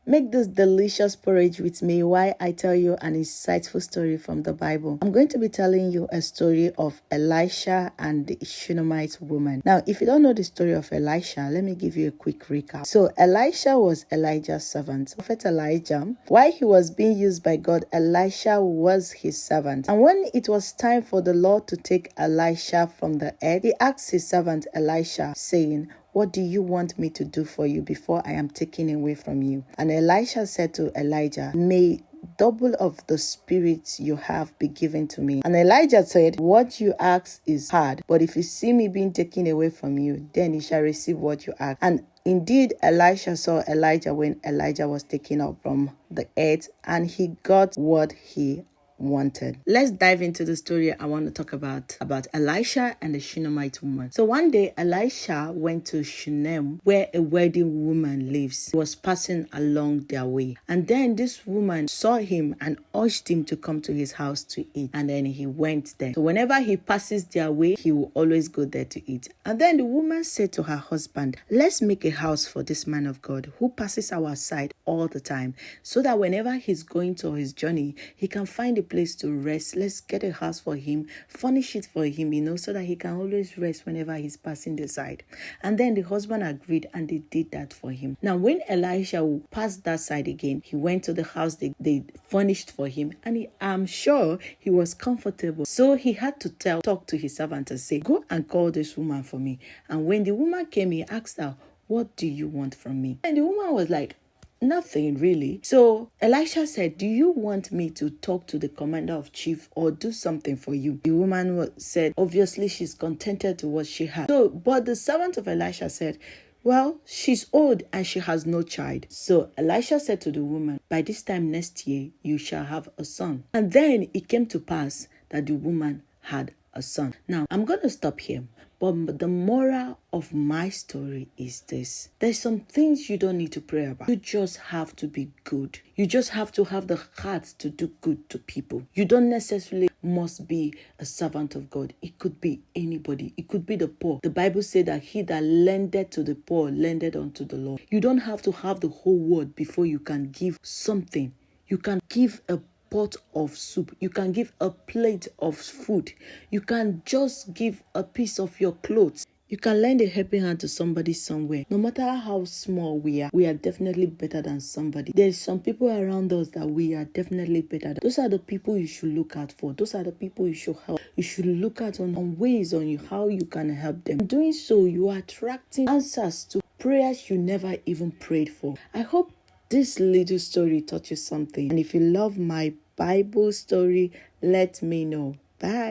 Make this delicious porridge with me while I tell you an insightful story from the Bible. I'm going to be telling you a story of Elisha and the Shunammite woman. Now, if you don't know the story of Elisha, let me give you a quick recap. So, Elisha was Elijah's servant. Prophet Elijah, while he was being used by God, Elisha was his servant. And when it was time for the Lord to take Elisha from the earth, he asked his servant Elisha, saying, "What do you want me to do for you before I am taken away from you?" And Elisha said to Elijah, "May double of the spirit you have be given to me." And Elijah said, "What you ask is hard, but if you see me being taken away from you, then you shall receive what you ask." And indeed, Elisha saw Elijah when Elijah was taken up from the earth, and he got what he wanted. Let's dive into the story I want to talk about Elisha and the Shunammite woman. So one day Elisha went to Shunem, where a wealthy woman lives. He was passing along their way, and then this woman saw him and urged him to come to his house to eat, and then he went there. So whenever he passes their way, he will always go there to eat. And then the woman said to her husband, "Let's make a house for this man of God who passes our side all the time, so that whenever he's going to his journey, he can find a place to rest. Let's get a house for him, furnish it for him, so that he can always rest whenever he's passing the side." And then the husband agreed, and they did that for him. Now, when Elisha passed that side again, he went to the house they furnished for him, and I'm sure he was comfortable. So he had to talk to his servant and say, "Go and call this woman for me." And when the woman came, he asked her, "What do you want from me?" And the woman was like, "Nothing really." So Elisha said, "Do you want me to talk to the commander of chief or do something for you?" The woman said, obviously she's contented to what she had. But the servant of Elisha said, "Well, she's old and she has no child." So Elisha said to the woman, "By this time next year, you shall have a son." And then it came to pass that the woman had a son. Now, I'm going to stop here. But the moral of my story is this. There's some things you don't need to pray about. You just have to be good. You just have to have the heart to do good to people. You don't necessarily must be a servant of God. It could be anybody. It could be the poor. The Bible said that he that lendeth to the poor lendeth unto the Lord. You don't have to have the whole world before you can give something. You can give a pot of soup. You can give a plate of food. You can just give a piece of your clothes. You can lend a helping hand to somebody somewhere. No matter how small we are definitely better than somebody. There's some people around us that we are definitely better than. Those are the people you should look out for. Those are the people you should help. You should look at on ways on how you can help them. In doing so, you are attracting answers to prayers you never even prayed for. I hope this little story taught you something. And if you love my Bible story, let me know. Bye.